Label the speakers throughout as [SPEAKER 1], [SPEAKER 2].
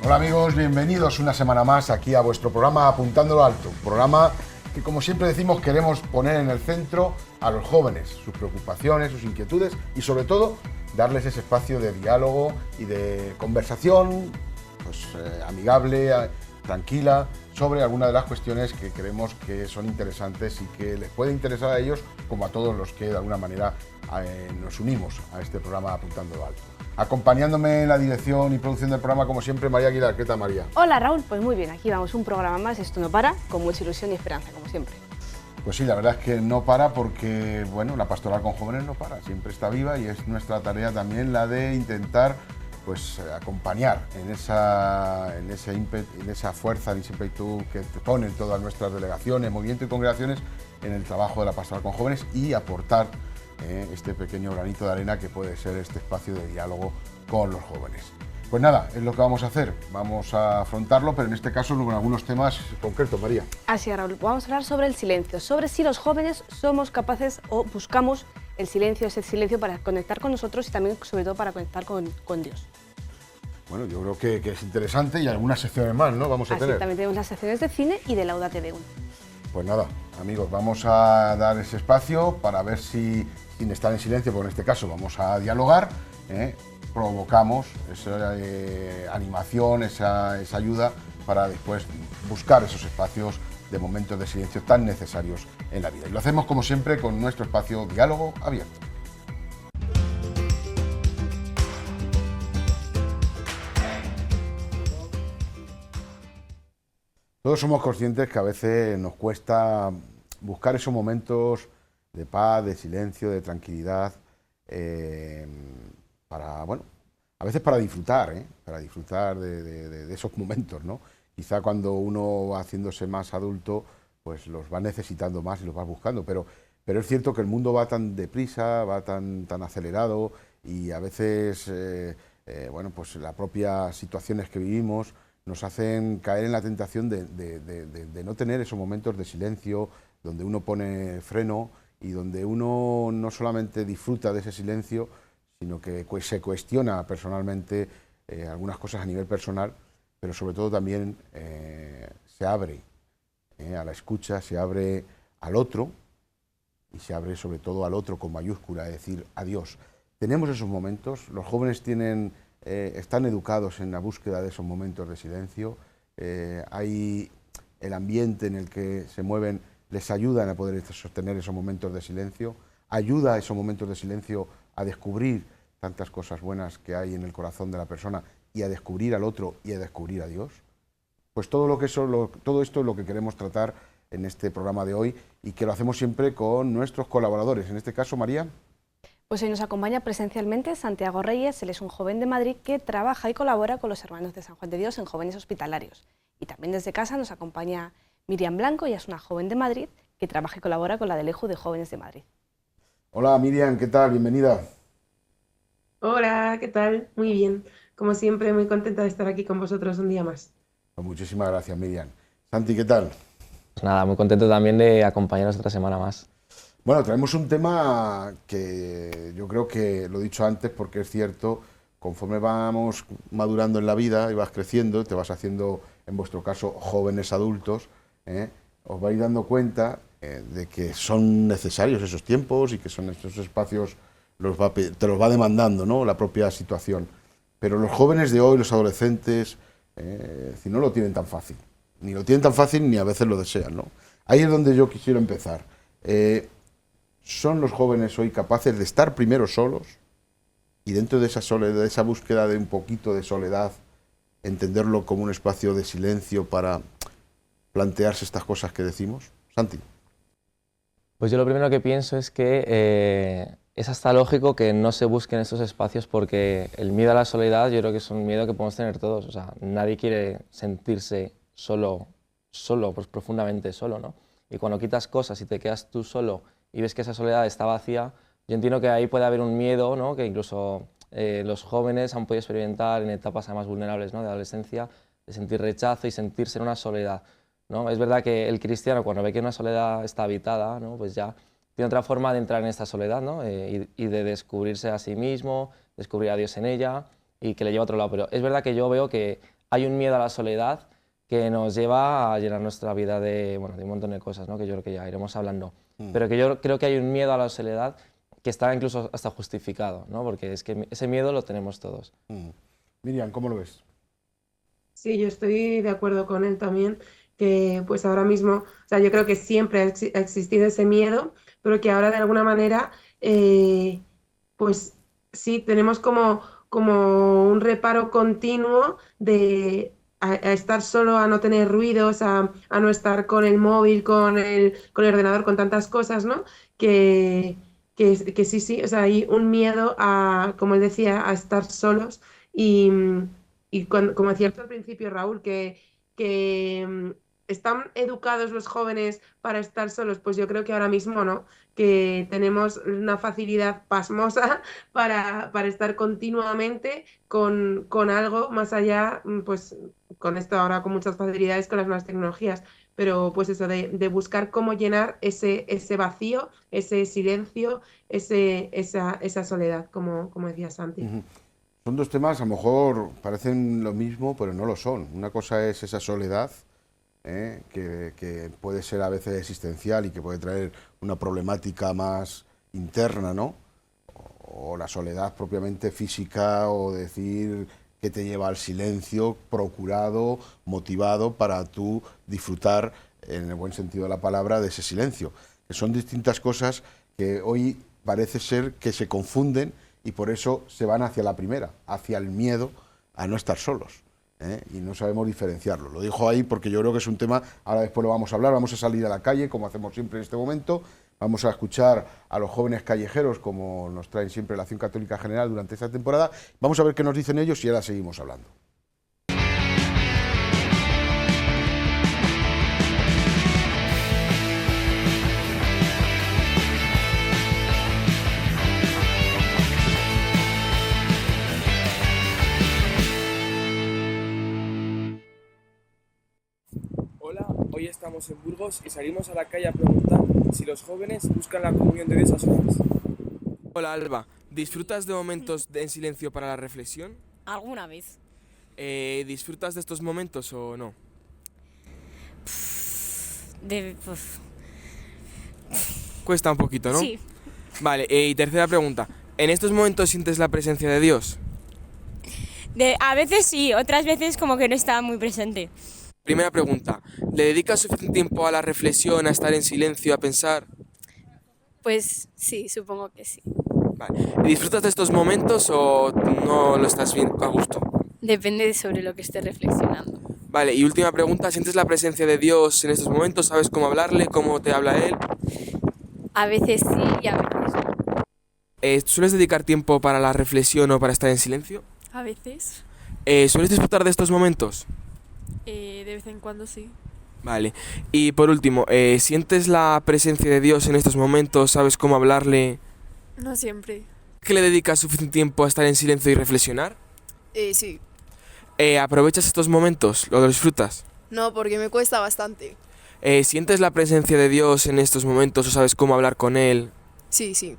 [SPEAKER 1] Hola amigos, bienvenidos una semana más aquí a vuestro programa Apuntándolo Alto, un programa que, como siempre decimos, queremos poner en el centro a los jóvenes, sus preocupaciones, sus inquietudes y sobre todo darles ese espacio de diálogo y de conversación amigable, tranquila, sobre algunas de las cuestiones que creemos que son interesantes y que les puede interesar a ellos como a todos los que de alguna manera nos unimos a este programa Apuntándolo Alto. Acompañándome en la dirección y producción del programa, como siempre, María Aguilar. ¿Qué tal, María?
[SPEAKER 2] Hola, Raúl. Pues muy bien, aquí vamos, un programa más, esto no para, con mucha ilusión y esperanza, como siempre.
[SPEAKER 1] Pues sí, la verdad es que no para porque, bueno, la pastoral con jóvenes no para, siempre está viva y es nuestra tarea también la de intentar, pues, acompañar en esa fuerza, en ese ímpetu que ponen todas nuestras delegaciones, movimientos y congregaciones en el trabajo de la pastoral con jóvenes y aportar este pequeño granito de arena que puede ser este espacio de diálogo con los jóvenes. Pues nada, es lo que vamos a hacer, vamos a afrontarlo, pero en este caso con algunos temas concretos, María.
[SPEAKER 2] Así es, Raúl, vamos a hablar sobre el silencio, sobre si los jóvenes somos capaces o buscamos el silencio, ese silencio para conectar con nosotros y también, sobre todo, para conectar con Dios.
[SPEAKER 1] Bueno, yo creo que es interesante y algunas secciones más, ¿no? Vamos a tener.
[SPEAKER 2] También tenemos las secciones de cine y de Laudate Deum.
[SPEAKER 1] Pues nada, amigos, vamos a dar ese espacio para ver si, sin estar en silencio, porque en este caso vamos a dialogar, provocamos esa animación, esa ayuda para después buscar esos espacios de momentos de silencio tan necesarios en la vida. Y lo hacemos, como siempre, con nuestro espacio Diálogo Abierto. Todos somos conscientes que a veces nos cuesta buscar esos momentos de paz, de silencio, de tranquilidad, a veces para disfrutar de esos momentos, ¿no? Quizá cuando uno va haciéndose más adulto, pues los va necesitando más y los va buscando, pero es cierto que el mundo va tan deprisa, va tan acelerado y a veces, pues las propias situaciones que vivimos nos hacen caer en la tentación de no tener esos momentos de silencio, donde uno pone freno y donde uno no solamente disfruta de ese silencio, sino que se cuestiona personalmente algunas cosas a nivel personal, pero sobre todo también se abre a la escucha, se abre al otro y se abre sobre todo al otro con mayúscula, es decir, a Dios. Tenemos esos momentos, los jóvenes están educados en la búsqueda de esos momentos de silencio, hay el ambiente en el que se mueven, les ayudan a poder sostener esos momentos de silencio, ayuda a esos momentos de silencio a descubrir tantas cosas buenas que hay en el corazón de la persona y a descubrir al otro y a descubrir a Dios. Pues todo esto es lo que queremos tratar en este programa de hoy y que lo hacemos siempre con nuestros colaboradores. En este caso, María.
[SPEAKER 2] Pues hoy nos acompaña presencialmente Santiago Reyes. Él es un joven de Madrid que trabaja y colabora con los hermanos de San Juan de Dios en jóvenes hospitalarios. Y también desde casa nos acompaña Miriam Blanco, ella es una joven de Madrid que trabaja y colabora con la del EJU de Jóvenes de Madrid.
[SPEAKER 1] Hola Miriam, ¿qué tal? Bienvenida.
[SPEAKER 3] Hola, ¿qué tal? Muy bien. Como siempre, muy contenta de estar aquí con vosotros un día más.
[SPEAKER 1] Pues muchísimas gracias, Miriam. Santi, ¿qué tal?
[SPEAKER 4] Pues nada, muy contento también de acompañaros otra semana más.
[SPEAKER 1] Bueno, traemos un tema que yo creo que lo he dicho antes porque es cierto, conforme vamos madurando en la vida y vas creciendo, te vas haciendo, en vuestro caso, jóvenes adultos, os vais dando cuenta de que son necesarios esos tiempos y que son estos espacios, te los va demandando, ¿no?, la propia situación. Pero los jóvenes de hoy, los adolescentes, no lo tienen tan fácil. Ni lo tienen tan fácil ni a veces lo desean, ¿no? Ahí es donde yo quisiera empezar. ¿Son los jóvenes hoy capaces de estar primero solos y dentro de esa soledad, de esa búsqueda de un poquito de soledad, entenderlo como un espacio de silencio para plantearse estas cosas que decimos? Santi.
[SPEAKER 4] Pues yo lo primero que pienso es que es hasta lógico que no se busquen estos espacios porque el miedo a la soledad yo creo que es un miedo que podemos tener todos. O sea, nadie quiere sentirse solo, pues profundamente solo, ¿no? Y cuando quitas cosas y te quedas tú solo y ves que esa soledad está vacía, yo entiendo que ahí puede haber un miedo, ¿no?, que incluso los jóvenes han podido experimentar en etapas además vulnerables, ¿no?, de adolescencia, de sentir rechazo y sentirse en una soledad, ¿no? Es verdad que el cristiano, cuando ve que una soledad está habitada, ¿no?, pues ya tiene otra forma de entrar en esta soledad, ¿no?, y de descubrirse a sí mismo, descubrir a Dios en ella y que le lleva a otro lado. Pero es verdad que yo veo que hay un miedo a la soledad que nos lleva a llenar nuestra vida de, bueno, de un montón de cosas, ¿no? Que yo creo que ya iremos hablando. Pero que yo creo que hay un miedo a la soledad que está incluso hasta justificado, ¿no? Porque es que ese miedo lo tenemos todos.
[SPEAKER 1] Miriam, ¿cómo lo ves?
[SPEAKER 3] Sí, yo estoy de acuerdo con él también, que pues ahora mismo, o sea, yo creo que siempre ha existido ese miedo, pero que ahora de alguna manera, pues sí, tenemos como un reparo continuo de a estar solo, a no tener ruidos, a no estar con el móvil, con el ordenador, con tantas cosas, ¿no? Que, que sí, sí, o sea, hay un miedo a, como él decía, a estar solos y... Y como decía al principio Raúl, que están educados los jóvenes para estar solos, pues yo creo que ahora mismo no, que tenemos una facilidad pasmosa para estar continuamente con algo más allá, pues con esto ahora con muchas facilidades con las nuevas tecnologías, pero pues eso de buscar cómo llenar ese vacío, ese silencio, esa soledad, como decía Santi.
[SPEAKER 1] Son dos temas, a lo mejor parecen lo mismo, pero no lo son. Una cosa es esa soledad, que puede ser a veces existencial y que puede traer una problemática más interna, ¿no? O la soledad propiamente física, o decir que te lleva al silencio, procurado, motivado para tú disfrutar, en el buen sentido de la palabra, de ese silencio. Que son distintas cosas que hoy parece ser que se confunden y por eso se van hacia la primera, hacia el miedo a no estar solos, y no sabemos diferenciarlo. Lo dejo ahí porque yo creo que es un tema, ahora después lo vamos a hablar, vamos a salir a la calle, como hacemos siempre en este momento, vamos a escuchar a los jóvenes callejeros, como nos traen siempre la Acción Católica General durante esta temporada, vamos a ver qué nos dicen ellos y ahora seguimos hablando.
[SPEAKER 5] Hoy estamos en Burgos y salimos a la calle a preguntar si los jóvenes buscan la comunión de Dios a solas. Hola Alba, ¿disfrutas de momentos en silencio para la reflexión?
[SPEAKER 6] ¿Alguna vez?
[SPEAKER 5] ¿Disfrutas de estos momentos o no? Cuesta un poquito, ¿no?
[SPEAKER 6] Sí.
[SPEAKER 5] Vale, y tercera pregunta, ¿en estos momentos sientes la presencia de Dios?
[SPEAKER 6] A veces sí, otras veces como que no está muy presente.
[SPEAKER 5] Primera pregunta, ¿le dedicas suficiente tiempo a la reflexión, a estar en silencio, a pensar?
[SPEAKER 7] Pues sí, supongo que sí.
[SPEAKER 5] Vale. ¿Disfrutas de estos momentos o no lo estás bien a gusto?
[SPEAKER 7] Depende de sobre lo que esté reflexionando.
[SPEAKER 5] Vale, y última pregunta, ¿sientes la presencia de Dios en estos momentos? ¿Sabes cómo hablarle? ¿Cómo te habla Él?
[SPEAKER 7] A veces sí y a veces no.
[SPEAKER 5] ¿Sueles dedicar tiempo para la reflexión o para estar en silencio?
[SPEAKER 8] A veces,
[SPEAKER 5] ¿Sueles disfrutar de estos momentos?
[SPEAKER 8] de vez en cuando sí.
[SPEAKER 5] Vale, y por último, ¿sientes la presencia de Dios en estos momentos? ¿Sabes cómo hablarle?
[SPEAKER 8] No siempre.
[SPEAKER 5] ¿Que le dedicas suficiente tiempo a estar en silencio y reflexionar?
[SPEAKER 8] Sí.
[SPEAKER 5] ¿Aprovechas estos momentos? ¿Lo disfrutas?
[SPEAKER 8] No, porque me cuesta bastante.
[SPEAKER 5] ¿Sientes la presencia de Dios en estos momentos o sabes cómo hablar con Él?
[SPEAKER 8] Sí.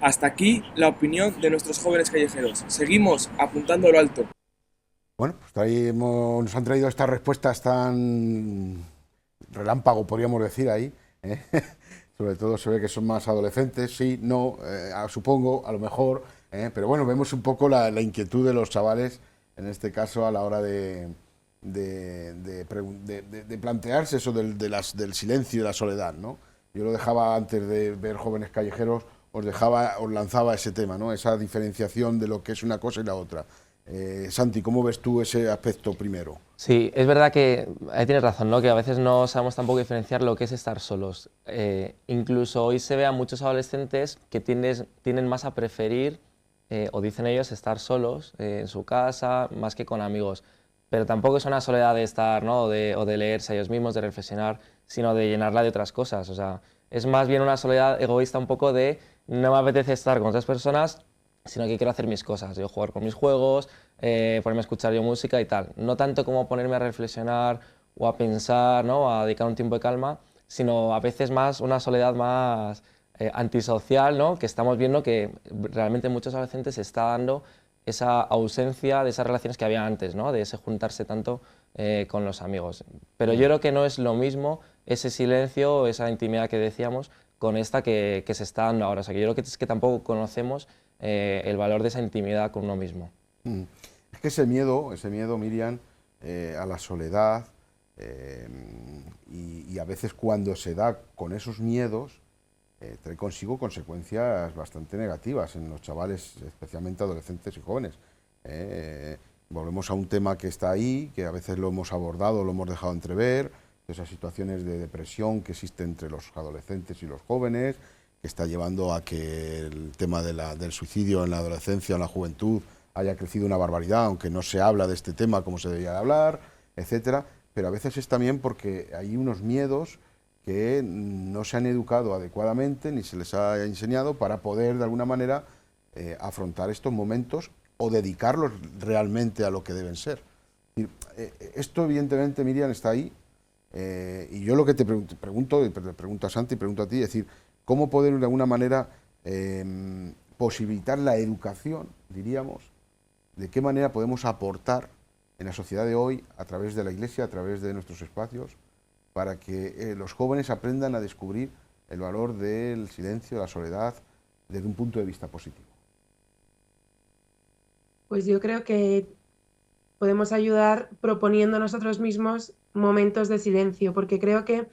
[SPEAKER 5] Hasta aquí la opinión de nuestros jóvenes callejeros. Seguimos apuntando a lo alto.
[SPEAKER 1] Bueno, pues nos han traído estas respuestas tan relámpago, podríamos decir ahí, Sobre todo se ve que son más adolescentes, sí, no, supongo, a lo mejor, pero bueno, vemos un poco la inquietud de los chavales, en este caso a la hora de plantearse eso del silencio y de la soledad, ¿no? Yo lo dejaba antes de ver Jóvenes Callejeros, os lanzaba ese tema, ¿no? Esa diferenciación de lo que es una cosa y la otra. Santi, ¿cómo ves tú ese aspecto primero?
[SPEAKER 4] Sí, es verdad que ahí tienes razón, ¿no? Que a veces no sabemos tampoco diferenciar lo que es estar solos. Incluso hoy se ve a muchos adolescentes que tienden más a preferir, o dicen ellos, estar solos en su casa más que con amigos. Pero tampoco es una soledad de estar, ¿no? o de leerse a ellos mismos, de reflexionar, sino de llenarla de otras cosas. O sea, es más bien una soledad egoísta un poco de no me apetece estar con otras personas, sino que quiero hacer mis cosas, yo jugar con mis juegos, ponerme a escuchar yo música y tal. No tanto como ponerme a reflexionar o a pensar, ¿no? A dedicar un tiempo de calma, sino a veces más una soledad más antisocial, ¿no? Que estamos viendo que realmente muchos adolescentes se está dando esa ausencia de esas relaciones que había antes, ¿no? De ese juntarse tanto con los amigos. Pero yo creo que no es lo mismo ese silencio, esa intimidad que decíamos, con esta que se está dando ahora. O sea, que yo creo que es que tampoco conocemos el valor de esa intimidad con uno mismo.
[SPEAKER 1] Es que ese miedo, Miriam, a la soledad, y a veces cuando se da con esos miedos, trae consigo consecuencias bastante negativas en los chavales, especialmente adolescentes y jóvenes. Volvemos a un tema que está ahí, que a veces lo hemos abordado, lo hemos dejado entrever, esas situaciones de depresión que existen entre los adolescentes y los jóvenes, que está llevando a que el tema del suicidio en la adolescencia o en la juventud haya crecido una barbaridad, aunque no se habla de este tema como se debería de hablar, etcétera. Pero a veces es también porque hay unos miedos que no se han educado adecuadamente ni se les ha enseñado para poder de alguna manera afrontar estos momentos o dedicarlos realmente a lo que deben ser. Esto evidentemente, Miriam, está ahí, y yo lo que te pregunto, y te pregunto a Santi, pregunto a ti, es decir, ¿cómo poder de alguna manera posibilitar la educación, diríamos, de qué manera podemos aportar en la sociedad de hoy, a través de la Iglesia, a través de nuestros espacios, para que los jóvenes aprendan a descubrir el valor del silencio, de la soledad, desde un punto de vista positivo?
[SPEAKER 3] Pues yo creo que podemos ayudar proponiendo nosotros mismos momentos de silencio, porque creo que,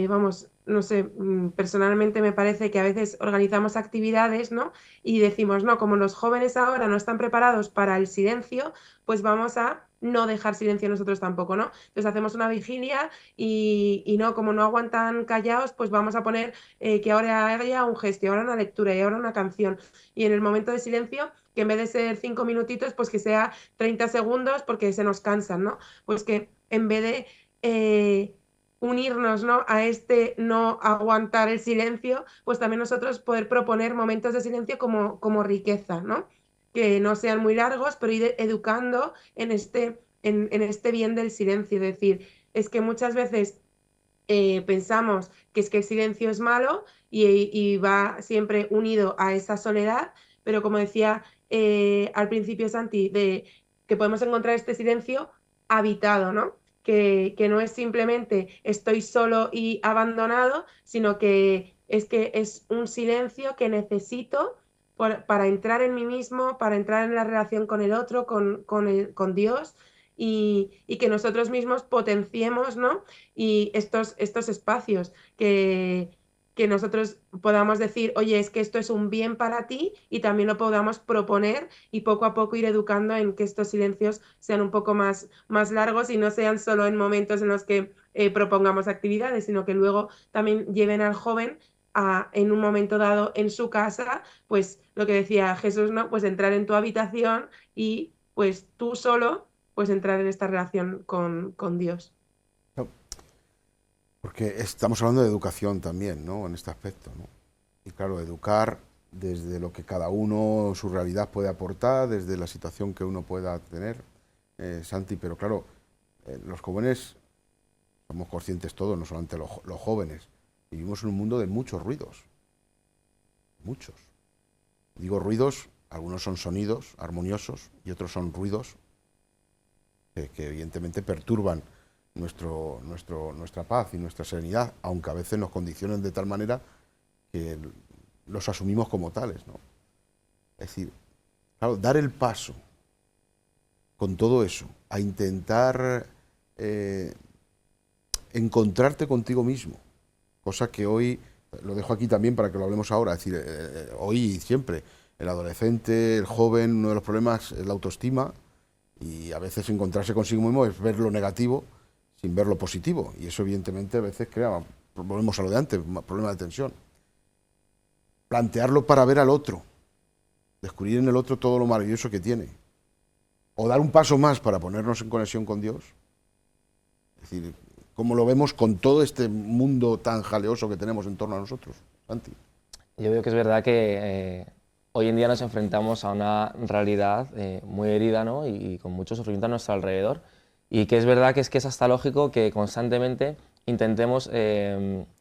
[SPEAKER 3] vamos, no sé, personalmente me parece que a veces organizamos actividades, ¿no? Y decimos, no, como los jóvenes ahora no están preparados para el silencio, pues vamos a no dejar silencio nosotros tampoco, ¿no? Entonces hacemos una vigilia y no, como no aguantan callados, pues vamos a poner que ahora haya un gesto, y ahora una lectura, y ahora una canción. Y en el momento de silencio, que en vez de ser 5 minutitos, pues que sea 30 segundos porque se nos cansan, ¿no? Pues que en vez de unirnos, ¿no?, a este no aguantar el silencio, pues también nosotros poder proponer momentos de silencio como riqueza, ¿no? Que no sean muy largos, pero ir educando en este bien del silencio. Es decir, es que muchas veces pensamos que es que el silencio es malo y va siempre unido a esa soledad, pero como decía al principio Santi, que podemos encontrar este silencio habitado, ¿no? Que no es simplemente estoy solo y abandonado, sino que es un silencio que necesito para entrar en mí mismo, para entrar en la relación con el otro, con Dios, y que nosotros mismos potenciemos, ¿no?, y estos espacios que nosotros podamos decir, oye, es que esto es un bien para ti, y también lo podamos proponer y poco a poco ir educando en que estos silencios sean un poco más largos y no sean solo en momentos en los que propongamos actividades, sino que luego también lleven al joven en un momento dado en su casa, pues lo que decía Jesús, ¿no?, pues entrar en tu habitación y pues tú solo, pues entrar en esta relación con Dios.
[SPEAKER 1] Porque estamos hablando de educación también, ¿no?, en este aspecto, ¿no? Y claro, educar desde lo que cada uno, su realidad puede aportar, desde la situación que uno pueda tener, Santi, pero claro, los jóvenes, somos conscientes todos, no solamente los jóvenes, vivimos en un mundo de muchos ruidos, muchos. Digo ruidos, algunos son sonidos armoniosos y otros son ruidos que evidentemente perturban nuestra paz y nuestra serenidad, aunque a veces nos condicionen de tal manera que los asumimos como tales, ¿no? Es decir, claro, dar el paso con todo eso, a intentar encontrarte contigo mismo, cosa que hoy, lo dejo aquí también para que lo hablemos ahora, es decir, hoy y siempre, el adolescente, el joven, uno de los problemas es la autoestima, y a veces encontrarse consigo mismo es ver lo negativo sin ver lo positivo, y eso evidentemente a veces crea, volvemos a lo de antes, problemas de tensión. Plantearlo para ver al otro, descubrir en el otro todo lo maravilloso que tiene, o dar un paso más para ponernos en conexión con Dios. Es decir, ¿cómo lo vemos con todo este mundo tan jaleoso que tenemos en torno a nosotros, Santi?
[SPEAKER 4] Yo veo que es verdad que hoy en día nos enfrentamos a una realidad muy herida, ¿no?, y con mucho sufrimiento a nuestro alrededor, y que es verdad que es hasta lógico que constantemente intentemos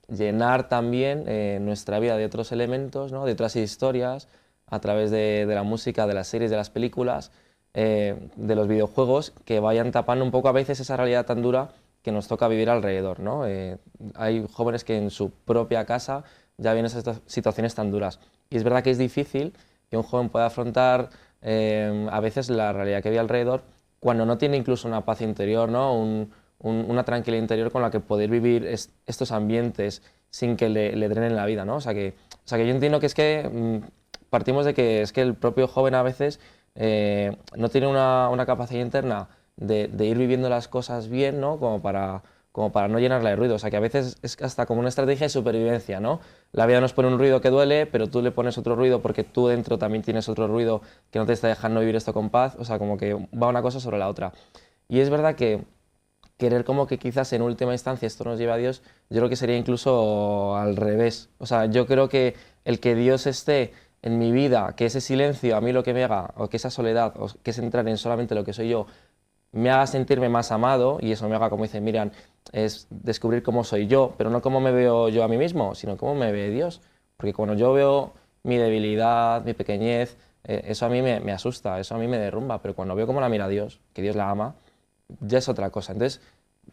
[SPEAKER 4] llenar también nuestra vida de otros elementos, ¿no?, de otras historias, a través de la música, de las series, de las películas, de los videojuegos, que vayan tapando un poco a veces esa realidad tan dura que nos toca vivir alrededor, ¿no? Hay jóvenes que en su propia casa ya vienen esas situaciones tan duras. Y es verdad que es difícil que un joven pueda afrontar a veces la realidad que vive alrededor cuando no tiene incluso una paz interior, ¿no? Una tranquilidad interior con la que poder vivir estos ambientes sin que le drenen la vida, ¿no? O sea que yo entiendo que es que partimos de que es que el propio joven a veces no tiene una capacidad interna de ir viviendo las cosas bien, ¿no? Como para no llenarla de ruido. O sea, que a veces es hasta como una estrategia de supervivencia, ¿no? La vida nos pone un ruido que duele, pero tú le pones otro ruido porque tú dentro también tienes otro ruido que no te está dejando vivir esto con paz. O sea, como que va una cosa sobre la otra. Y es verdad que querer como que quizás en última instancia esto nos lleve a Dios, yo creo que sería incluso al revés. O sea, yo creo que el que Dios esté en mi vida, que ese silencio a mí lo que me haga, o que esa soledad, o que es entrar en solamente lo que soy yo, me haga sentirme más amado, y eso me haga, como dice Miriam, es descubrir cómo soy yo, pero no cómo me veo yo a mí mismo, sino cómo me ve Dios. Porque cuando yo veo mi debilidad, mi pequeñez, eso a mí me asusta, eso a mí me derrumba, pero cuando veo cómo la mira Dios, que Dios la ama, ya es otra cosa. Entonces,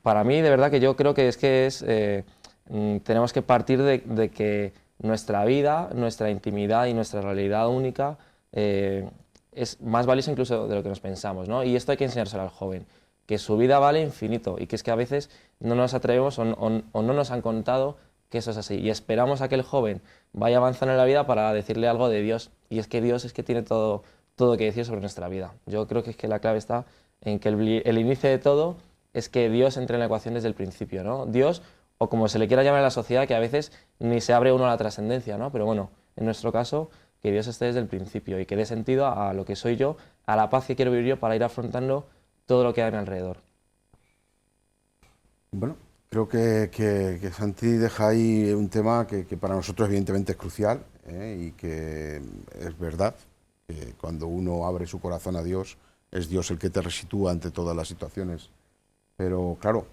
[SPEAKER 4] para mí, de verdad que yo creo que tenemos que partir de que nuestra vida, nuestra intimidad y nuestra realidad única es más valiosa incluso de lo que nos pensamos, ¿no? Y esto hay que enseñárselo al joven, que su vida vale infinito y que es que a veces no nos atrevemos o no nos han contado que eso es así. Y esperamos a que el joven vaya avanzando en la vida para decirle algo de Dios. Y es que Dios es que tiene todo que decir sobre nuestra vida. Yo creo que es que la clave está en que el inicio de todo es que Dios entre en la ecuación desde el principio, ¿no? Dios, o como se le quiera llamar en la sociedad, que a veces ni se abre uno a la trascendencia, ¿no? Pero bueno, en nuestro caso, que Dios esté desde el principio y que dé sentido a lo que soy yo, a la paz que quiero vivir yo para ir afrontando todo lo que hay a mi alrededor.
[SPEAKER 1] Bueno, creo que Santi deja ahí un tema que para nosotros evidentemente es crucial, y que es verdad, que cuando uno abre su corazón a Dios, es Dios el que te resitúa ante todas las situaciones. Pero claro,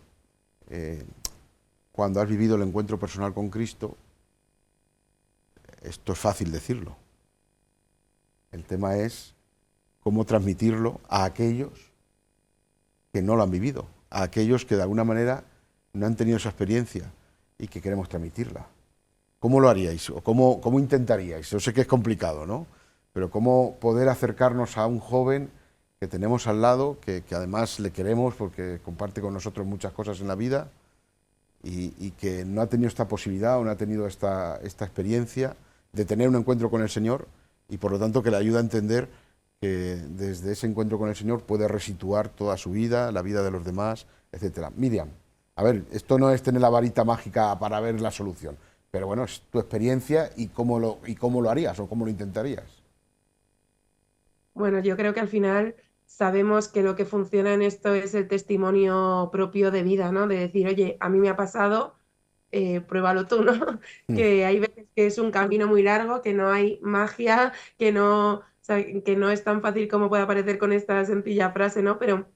[SPEAKER 1] cuando has vivido el encuentro personal con Cristo, esto es fácil decirlo. El tema es cómo transmitirlo a aquellos que no lo han vivido, a aquellos que de alguna manera no han tenido esa experiencia y que queremos transmitirla. ¿Cómo lo haríais o cómo intentaríais? Yo sé que es complicado, ¿no? Pero cómo poder acercarnos a un joven que tenemos al lado, que además le queremos porque comparte con nosotros muchas cosas en la vida y que no ha tenido esta posibilidad o no ha tenido esta experiencia de tener un encuentro con el Señor y por lo tanto que le ayuda a entender que desde ese encuentro con el Señor puede resituar toda su vida, la vida de los demás, etcétera. Miriam, a ver, esto no es tener la varita mágica para ver la solución, pero bueno, es tu experiencia y cómo lo harías o cómo lo intentarías.
[SPEAKER 3] Bueno, yo creo que al final sabemos que lo que funciona en esto es el testimonio propio de vida, ¿no? De decir, oye, a mí me ha pasado, pruébalo tú, ¿no? Que hay veces que es un camino muy largo, que no hay magia, o sea, que no es tan fácil como puede parecer con esta sencilla frase, ¿no? Pero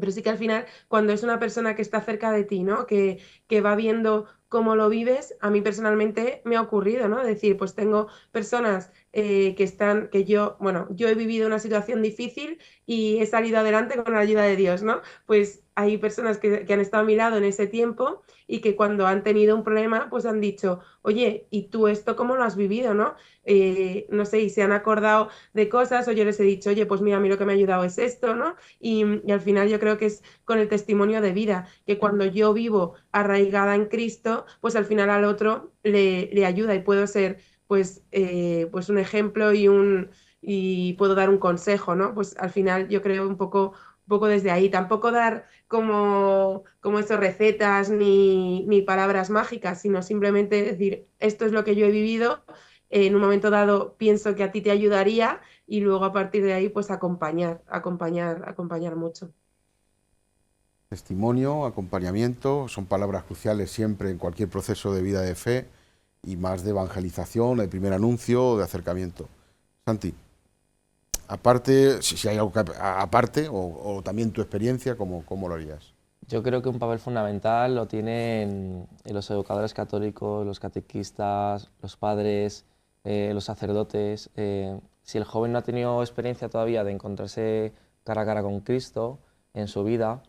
[SPEAKER 3] sí que al final, cuando es una persona que está cerca de ti, ¿no? Que va viendo cómo lo vives, a mí personalmente me ha ocurrido, ¿no? Es decir, pues tengo personas yo he vivido una situación difícil y he salido adelante con la ayuda de Dios, ¿no? Pues hay personas que han estado a mi lado en ese tiempo y que cuando han tenido un problema, pues han dicho, oye, ¿y tú esto cómo lo has vivido, no? No sé, y se han acordado de cosas o yo les he dicho, oye, pues mira, a mí lo que me ha ayudado es esto, ¿no? Y al final yo creo que es con el testimonio de vida, que cuando yo vivo arraigada en Cristo, pues al final al otro le ayuda y puedo ser pues un ejemplo y puedo dar un consejo, ¿no? Pues al final yo creo un poco desde ahí, tampoco dar como eso recetas ni palabras mágicas, sino simplemente decir, esto es lo que yo he vivido, en un momento dado pienso que a ti te ayudaría y luego a partir de ahí pues acompañar mucho.
[SPEAKER 1] Testimonio, acompañamiento, son palabras cruciales siempre en cualquier proceso de vida de fe y más de evangelización, de primer anuncio, de acercamiento. Santi, aparte, si hay algo aparte o también tu experiencia, ¿cómo lo harías?
[SPEAKER 4] Yo creo que un papel fundamental lo tienen los educadores católicos, los catequistas, los padres, los sacerdotes, si el joven no ha tenido experiencia todavía de encontrarse cara a cara con Cristo en su vida,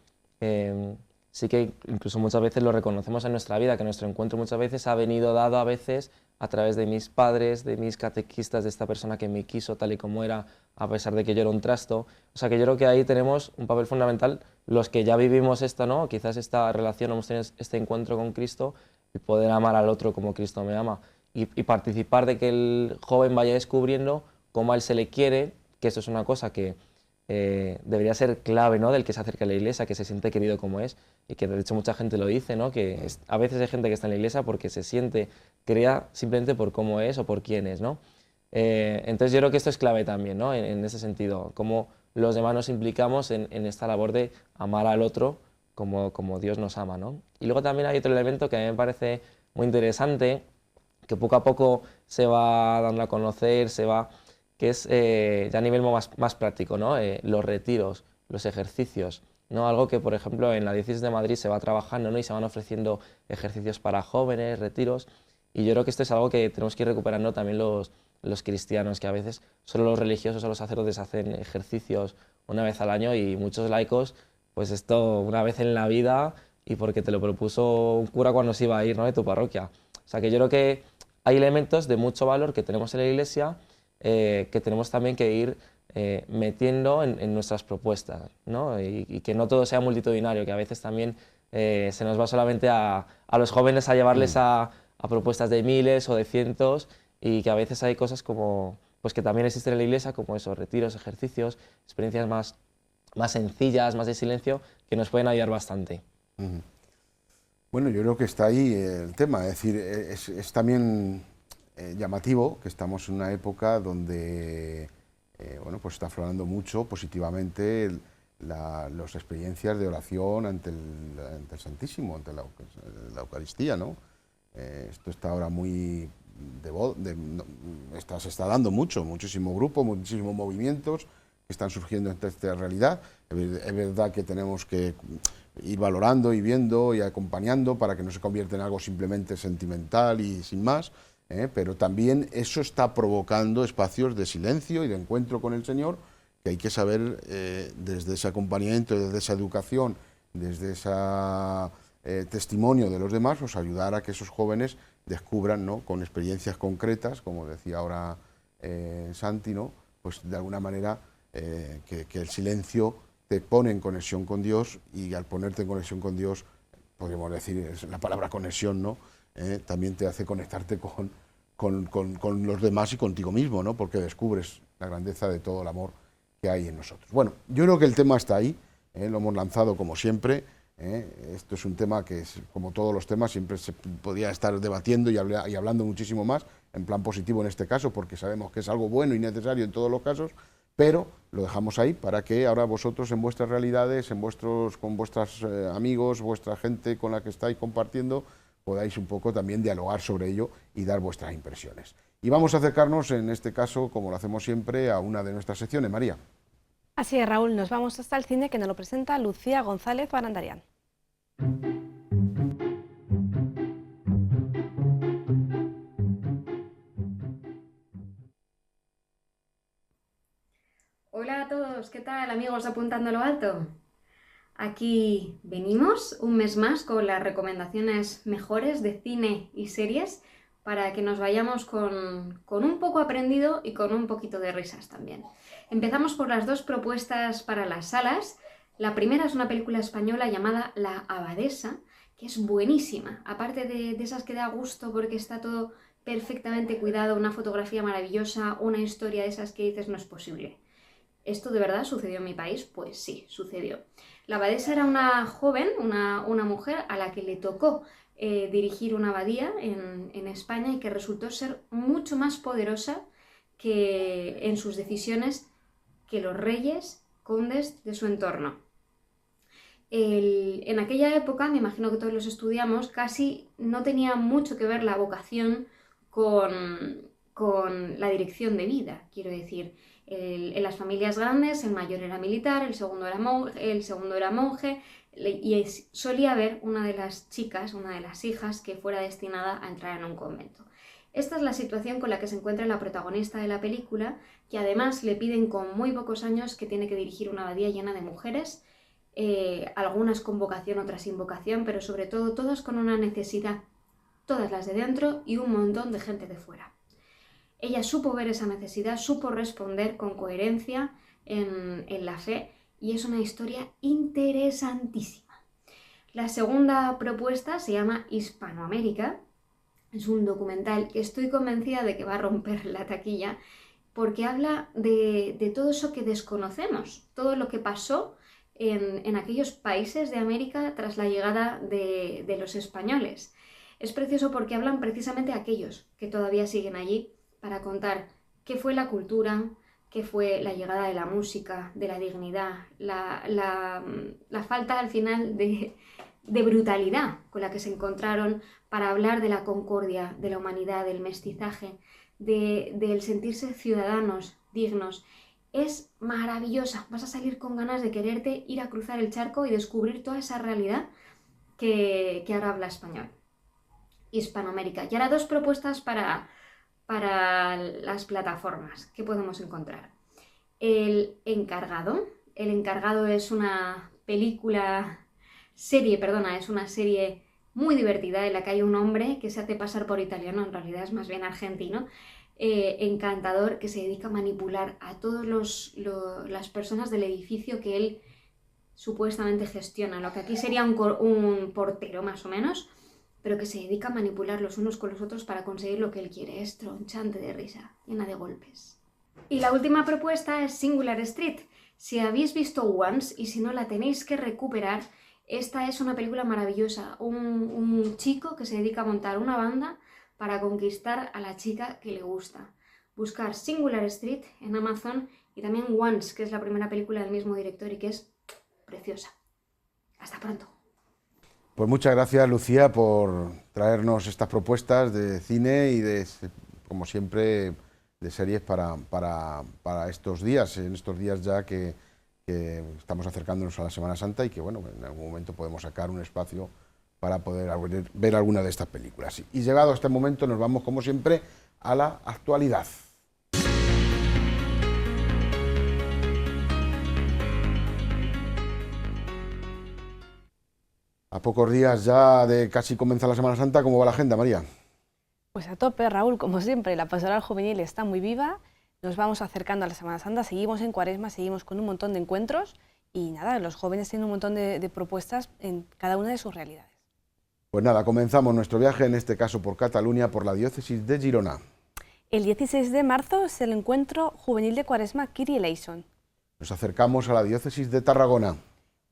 [SPEAKER 4] sí que incluso muchas veces lo reconocemos en nuestra vida, que nuestro encuentro muchas veces ha venido dado a veces a través de mis padres, de mis catequistas, de esta persona que me quiso tal y como era, a pesar de que yo era un trasto. O sea que yo creo que ahí tenemos un papel fundamental, los que ya vivimos esto, ¿no? Quizás esta relación, hemos tenido este encuentro con Cristo y poder amar al otro como Cristo me ama. Y participar de que el joven vaya descubriendo cómo a él se le quiere, que eso es una cosa que debería ser clave, ¿no? Del que se acerca a la iglesia, que se siente querido como es, y que de hecho mucha gente lo dice, ¿no? Que a veces hay gente que está en la iglesia porque se siente querida simplemente por cómo es o por quién es, ¿no? Entonces yo creo que esto es clave también, ¿no? En ese sentido, cómo los demás nos implicamos en esta labor de amar al otro como Dios nos ama, ¿no? Y luego también hay otro elemento que a mí me parece muy interesante, que poco a poco se va dando a conocer, que es ya a nivel más práctico, ¿no? Los retiros, los ejercicios, ¿no? Algo que, por ejemplo, en la Diócesis de Madrid se va trabajando, ¿no? Y se van ofreciendo ejercicios para jóvenes, retiros, y yo creo que esto es algo que tenemos que ir recuperando también los cristianos, que a veces solo los religiosos o los sacerdotes hacen ejercicios una vez al año y muchos laicos, pues esto una vez en la vida y porque te lo propuso un cura cuando se iba a ir, ¿no? De tu parroquia. O sea que yo creo que hay elementos de mucho valor que tenemos en la Iglesia que tenemos también que ir metiendo en nuestras propuestas, ¿no? Y que no todo sea multitudinario, que a veces también se nos va solamente a los jóvenes a llevarles a propuestas de miles o de cientos, y que a veces hay cosas como, pues que también existen en la iglesia, como esos retiros, ejercicios, experiencias más sencillas, más de silencio, que nos pueden ayudar bastante.
[SPEAKER 1] Uh-huh. Bueno, yo creo que está ahí el tema, es decir, es también llamativo que estamos en una época donde bueno, pues está aflorando mucho positivamente las experiencias de oración ante el Santísimo, ante la Eucaristía, ¿no? Esto está ahora muy se está dando muchísimo grupo, muchísimos movimientos que están surgiendo ante esta realidad. Es verdad que tenemos que ir valorando y viendo y acompañando para que no se convierta en algo simplemente sentimental y sin más, pero también eso está provocando espacios de silencio y de encuentro con el Señor, que hay que saber desde ese acompañamiento, desde esa educación, desde ese testimonio de los demás, pues ayudar a que esos jóvenes descubran, ¿no? Con experiencias concretas, como decía ahora Santi, ¿no? Pues de alguna manera que el silencio te pone en conexión con Dios, y al ponerte en conexión con Dios, podríamos decir, es la palabra conexión, ¿no? También te hace conectarte con los demás y contigo mismo, ¿no? Porque descubres la grandeza de todo el amor que hay en nosotros. Bueno, yo creo que el tema está ahí, lo hemos lanzado como siempre. Esto es un tema que, como todos los temas, siempre se podía estar debatiendo y hablando muchísimo más, en plan positivo en este caso, porque sabemos que es algo bueno y necesario en todos los casos, pero lo dejamos ahí para que ahora vosotros en vuestras realidades, con vuestros amigos, vuestra gente con la que estáis compartiendo, podáis un poco también dialogar sobre ello y dar vuestras impresiones. Y vamos a acercarnos, en este caso, como lo hacemos siempre, a una de nuestras secciones. María.
[SPEAKER 2] Así es, Raúl, nos vamos hasta el cine, que nos lo presenta Lucía González Barandarian.
[SPEAKER 9] Hola a todos, ¿qué tal, amigos de Apuntando a lo Alto? Aquí venimos un mes más con las recomendaciones mejores de cine y series para que nos vayamos con un poco aprendido y con un poquito de risas también. Empezamos por las dos propuestas para las salas. La primera es una película española llamada La Abadesa, que es buenísima, aparte de esas que da gusto porque está todo perfectamente cuidado, una fotografía maravillosa, una historia de esas que dices no es posible. ¿Esto de verdad sucedió en mi país? Pues sí, sucedió. La abadesa era una joven, una mujer a la que le tocó dirigir una abadía en España, y que resultó ser mucho más poderosa en sus decisiones que los reyes, condes de su entorno. En aquella época, me imagino que todos los estudiamos, casi no tenía mucho que ver la vocación con la dirección de vida, quiero decir. En las familias grandes, el mayor era militar, el segundo era monje, y solía haber una de las chicas, una de las hijas, que fuera destinada a entrar en un convento. Esta es la situación con la que se encuentra la protagonista de la película, que además le piden con muy pocos años que tiene que dirigir una abadía llena de mujeres, algunas con vocación, otras sin vocación, pero sobre todo todas con una necesidad, todas las de dentro y un montón de gente de fuera. Ella supo ver esa necesidad, supo responder con coherencia en la fe, y es una historia interesantísima. La segunda propuesta se llama Hispanoamérica. Es un documental que estoy convencida de que va a romper la taquilla, porque habla de todo eso que desconocemos, todo lo que pasó en aquellos países de América tras la llegada de los españoles. Es precioso porque hablan precisamente aquellos que todavía siguen allí, para contar qué fue la cultura, qué fue la llegada de la música, de la dignidad, la falta al final de brutalidad con la que se encontraron, para hablar de la concordia, de la humanidad, del mestizaje, del sentirse ciudadanos dignos. Es maravillosa, vas a salir con ganas de quererte ir a cruzar el charco y descubrir toda esa realidad que ahora habla español. Hispanoamérica. Y ahora dos propuestas para las plataformas que podemos encontrar. El Encargado. El Encargado es una serie muy divertida en la que hay un hombre que se hace pasar por italiano, en realidad es más bien argentino, encantador, que se dedica a manipular a todas las personas del edificio que él supuestamente gestiona, lo que aquí sería un portero más o menos, pero que se dedica a manipular los unos con los otros para conseguir lo que él quiere. Es tronchante de risa, llena de golpes. Y la última propuesta es Singular Street. Si habéis visto Once y si no la tenéis que recuperar, esta es una película maravillosa. Un chico que se dedica a montar una banda para conquistar a la chica que le gusta. Buscar Singular Street en Amazon y también Once, que es la primera película del mismo director y que es preciosa. Hasta pronto.
[SPEAKER 1] Pues muchas gracias, Lucía, por traernos estas propuestas de cine y como siempre, de series para estos días, en estos días ya que estamos acercándonos a la Semana Santa y que, bueno, en algún momento podemos sacar un espacio para poder ver alguna de estas películas. Y llegado a este momento nos vamos, como siempre, a la actualidad. A pocos días ya de casi comenzar la Semana Santa, ¿cómo va la agenda, María?
[SPEAKER 2] Pues a tope, Raúl, como siempre, la pastoral juvenil está muy viva, nos vamos acercando a la Semana Santa, seguimos en Cuaresma, seguimos con un montón de encuentros y nada, los jóvenes tienen un montón de propuestas en cada una de sus realidades.
[SPEAKER 1] Pues nada, comenzamos nuestro viaje, en este caso por Cataluña, por la diócesis de Girona.
[SPEAKER 2] El 16 de marzo es el encuentro juvenil de Cuaresma Kyrie Eleison.
[SPEAKER 1] Nos acercamos a la diócesis de Tarragona.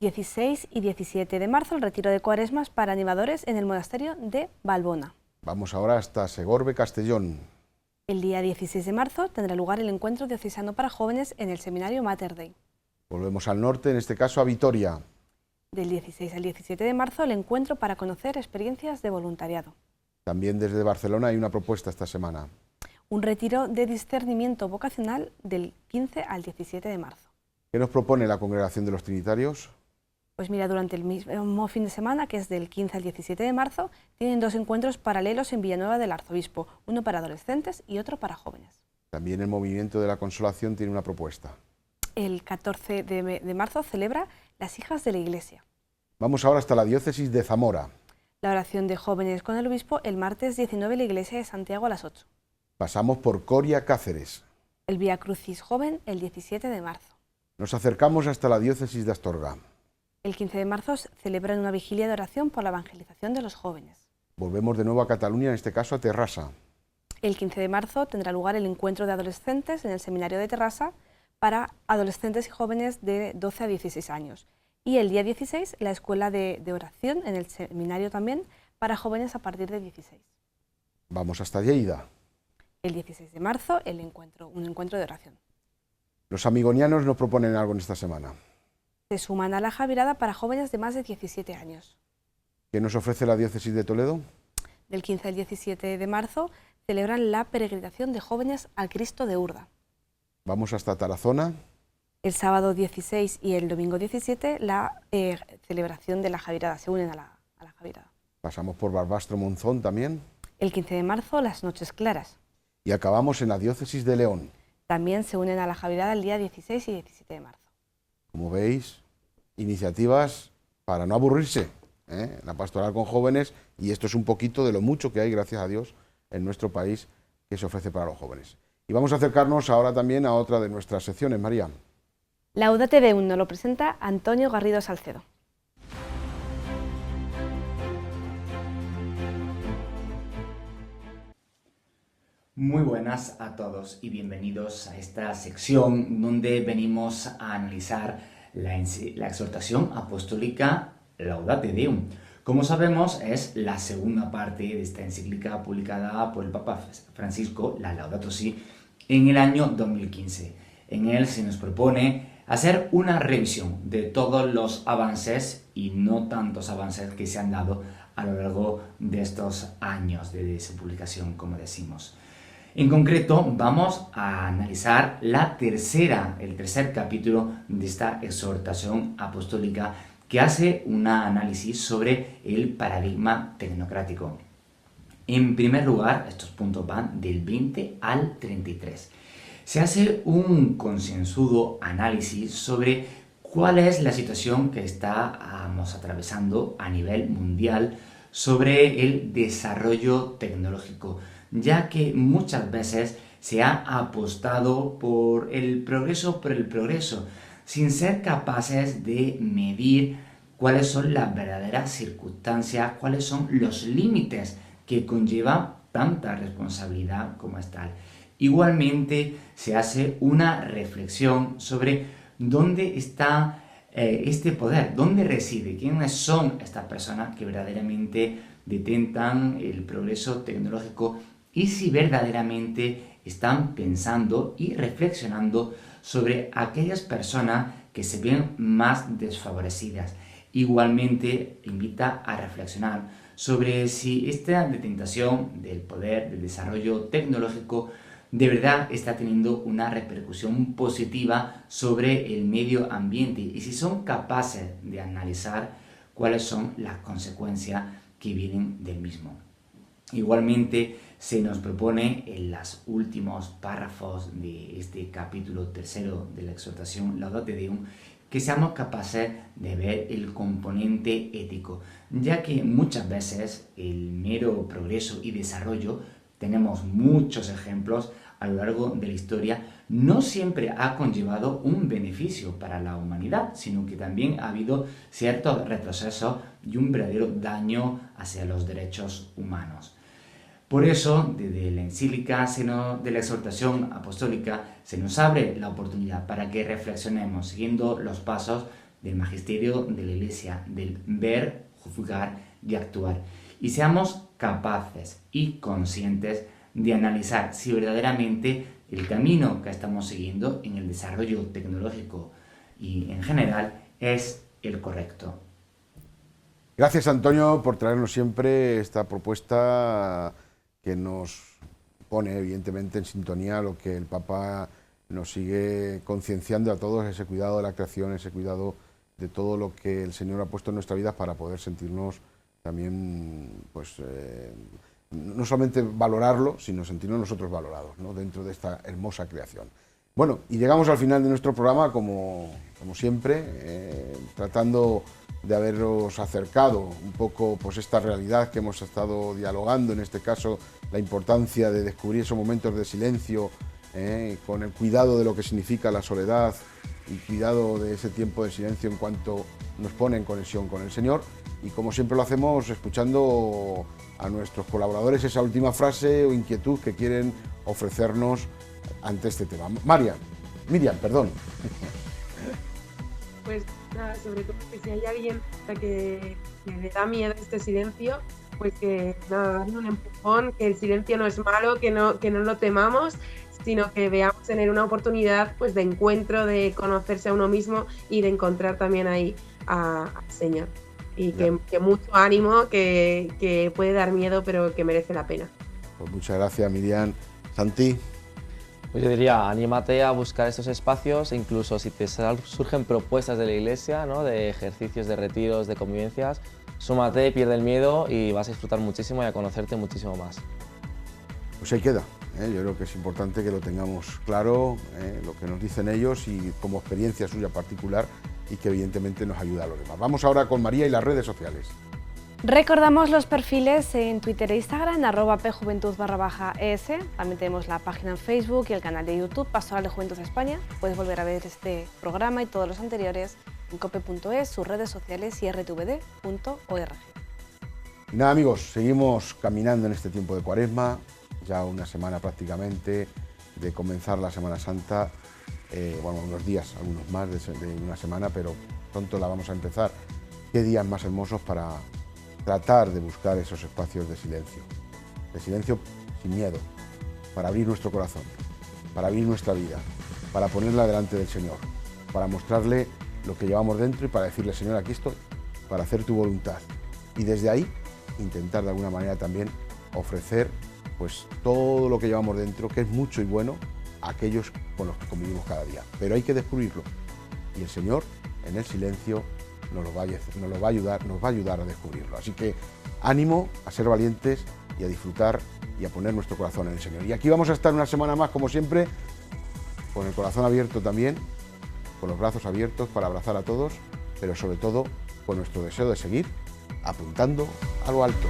[SPEAKER 2] 16 y 17 de marzo el retiro de Cuaresmas para animadores en el monasterio de Valbona.
[SPEAKER 1] Vamos ahora hasta Segorbe, Castellón.
[SPEAKER 2] El día 16 de marzo tendrá lugar el encuentro diocesano para jóvenes en el seminario Mater Dei.
[SPEAKER 1] Volvemos al norte, en este caso a Vitoria.
[SPEAKER 2] Del 16 al 17 de marzo el encuentro para conocer experiencias de voluntariado.
[SPEAKER 1] También desde Barcelona hay una propuesta esta semana.
[SPEAKER 2] Un retiro de discernimiento vocacional del 15 al 17 de marzo.
[SPEAKER 1] ¿Qué nos propone la Congregación de los Trinitarios?
[SPEAKER 2] Pues mira, durante el mismo fin de semana, que es del 15 al 17 de marzo, tienen dos encuentros paralelos en Villanueva del Arzobispo, uno para adolescentes y otro para jóvenes.
[SPEAKER 1] También el Movimiento de la Consolación tiene una propuesta.
[SPEAKER 2] El 14 de marzo celebra las Hijas de la Iglesia.
[SPEAKER 1] Vamos ahora hasta la diócesis de Zamora.
[SPEAKER 2] La oración de jóvenes con el obispo el martes 19 en la Iglesia de Santiago a las 8.
[SPEAKER 1] Pasamos por Coria, Cáceres.
[SPEAKER 2] El Vía Crucis joven el 17 de marzo.
[SPEAKER 1] Nos acercamos hasta la diócesis de Astorga.
[SPEAKER 2] El 15 de marzo celebran una vigilia de oración por la evangelización de los jóvenes.
[SPEAKER 1] Volvemos de nuevo a Cataluña, en este caso a Terrassa.
[SPEAKER 2] El 15 de marzo tendrá lugar el encuentro de adolescentes en el seminario de Terrassa para adolescentes y jóvenes de 12 a 16 años. Y el día 16 la escuela de oración en el seminario también para jóvenes a partir de 16.
[SPEAKER 1] Vamos hasta Lleida.
[SPEAKER 2] El 16 de marzo un encuentro de oración.
[SPEAKER 1] Los amigonianos nos proponen algo en esta semana.
[SPEAKER 2] Se suman a la Javirada para jóvenes de más de 17 años.
[SPEAKER 1] ¿Qué nos ofrece la diócesis de Toledo?
[SPEAKER 2] Del 15 al 17 de marzo celebran la peregrinación de jóvenes al Cristo de Urda.
[SPEAKER 1] Vamos hasta Tarazona.
[SPEAKER 2] El sábado 16 y el domingo 17 la celebración de la Javirada, se unen a la Javirada.
[SPEAKER 1] Pasamos por Barbastro, Monzón también.
[SPEAKER 2] El 15 de marzo, las Noches Claras.
[SPEAKER 1] Y acabamos en la diócesis de León.
[SPEAKER 2] También se unen a la Javirada el día 16 y 17 de marzo.
[SPEAKER 1] Como veis, iniciativas para no aburrirse, la pastoral con jóvenes, y esto es un poquito de lo mucho que hay, gracias a Dios, en nuestro país que se ofrece para los jóvenes. Y vamos a acercarnos ahora también a otra de nuestras secciones, María.
[SPEAKER 2] Laudate Deum nos lo presenta Antonio Garrido Salcedo.
[SPEAKER 10] Muy buenas a todos y bienvenidos a esta sección donde venimos a analizar la exhortación apostólica Laudate Deum. Como sabemos, es la segunda parte de esta encíclica publicada por el Papa Francisco, la Laudato Si, en el año 2015. En él se nos propone hacer una revisión de todos los avances y no tantos avances que se han dado a lo largo de estos años de su publicación, como decimos. En concreto, vamos a analizar el tercer capítulo de esta exhortación apostólica que hace un análisis sobre el paradigma tecnocrático. En primer lugar, estos puntos van del 20 al 33. Se hace un concienzudo análisis sobre cuál es la situación que estamos atravesando a nivel mundial sobre el desarrollo tecnológico, ya que muchas veces se ha apostado por el progreso, sin ser capaces de medir cuáles son las verdaderas circunstancias, cuáles son los límites que conlleva tanta responsabilidad como es tal. Igualmente se hace una reflexión sobre dónde está este poder, dónde reside, quiénes son estas personas que verdaderamente detentan el progreso tecnológico y si verdaderamente están pensando y reflexionando sobre aquellas personas que se ven más desfavorecidas. Igualmente invita a reflexionar sobre si esta detentación del poder, del desarrollo tecnológico, de verdad está teniendo una repercusión positiva sobre el medio ambiente y si son capaces de analizar cuáles son las consecuencias que vienen del mismo. Igualmente se nos propone en los últimos párrafos de este capítulo tercero de la exhortación Laudate Deum que seamos capaces de ver el componente ético, ya que muchas veces el mero progreso y desarrollo, tenemos muchos ejemplos a lo largo de la historia, no siempre ha conllevado un beneficio para la humanidad, sino que también ha habido cierto retroceso y un verdadero daño hacia los derechos humanos. Por eso, desde la encíclica de la exhortación apostólica, se nos abre la oportunidad para que reflexionemos siguiendo los pasos del magisterio de la Iglesia, del ver, juzgar y actuar, y seamos capaces y conscientes de analizar si verdaderamente el camino que estamos siguiendo en el desarrollo tecnológico y en general es el correcto.
[SPEAKER 1] Gracias, Antonio, por traernos siempre esta propuesta que nos pone evidentemente en sintonía lo que el Papa nos sigue concienciando a todos, ese cuidado de la creación, ese cuidado de todo lo que el Señor ha puesto en nuestra vida para poder sentirnos también, pues, no solamente valorarlo, sino sentirnos nosotros valorados, ¿no?, dentro de esta hermosa creación. Bueno, y llegamos al final de nuestro programa, como siempre, tratando de haberos acercado un poco pues esta realidad que hemos estado dialogando, en este caso la importancia de descubrir esos momentos de silencio, con el cuidado de lo que significa la soledad y cuidado de ese tiempo de silencio en cuanto nos pone en conexión con el Señor. Y como siempre lo hacemos, escuchando a nuestros colaboradores esa última frase o inquietud que quieren ofrecernos ante este tema. Miriam, perdón.
[SPEAKER 3] Pues nada, sobre todo que si hay alguien que le da miedo este silencio, pues que nada, darle un empujón, que el silencio no es malo, que no lo temamos, sino que veamos tener una oportunidad pues de encuentro, de conocerse a uno mismo y de encontrar también ahí al Señor. Y que mucho ánimo, que puede dar miedo, pero que merece la pena.
[SPEAKER 1] Pues muchas gracias, Miriam. Santi.
[SPEAKER 4] Pues yo diría, anímate a buscar estos espacios, incluso si te surgen propuestas de la Iglesia, ¿no?, de ejercicios, de retiros, de convivencias, súmate, pierde el miedo y vas a disfrutar muchísimo y a conocerte muchísimo más.
[SPEAKER 1] Pues ahí queda. Yo creo que es importante que lo tengamos claro, lo que nos dicen ellos y como experiencia suya particular y que evidentemente nos ayuda a los demás. Vamos ahora con María y las redes sociales.
[SPEAKER 2] Recordamos los perfiles en Twitter e Instagram, @pjuventud_es. También tenemos la página en Facebook y el canal de YouTube, Pastoral de Juventud España. Puedes volver a ver este programa y todos los anteriores en cope.es, sus redes sociales y rtvd.org.
[SPEAKER 1] Y nada, amigos, seguimos caminando en este tiempo de Cuaresma, ya una semana prácticamente de comenzar la Semana Santa, bueno, unos días, algunos más de una semana, pero pronto la vamos a empezar. Qué días más hermosos para tratar de buscar esos espacios de silencio sin miedo, para abrir nuestro corazón, para abrir nuestra vida, para ponerla delante del Señor, para mostrarle lo que llevamos dentro y para decirle, Señor, aquí estoy, para hacer tu voluntad. Y desde ahí intentar de alguna manera también ofrecer pues todo lo que llevamos dentro, que es mucho y bueno, a aquellos con los que convivimos cada día. Pero hay que descubrirlo y el Señor en el silencio nos va a ayudar a descubrirlo. Así que ánimo a ser valientes y a disfrutar y a poner nuestro corazón en el Señor. Y aquí vamos a estar una semana más, como siempre, con el corazón abierto también, con los brazos abiertos para abrazar a todos, pero sobre todo con nuestro deseo de seguir apuntando a lo alto.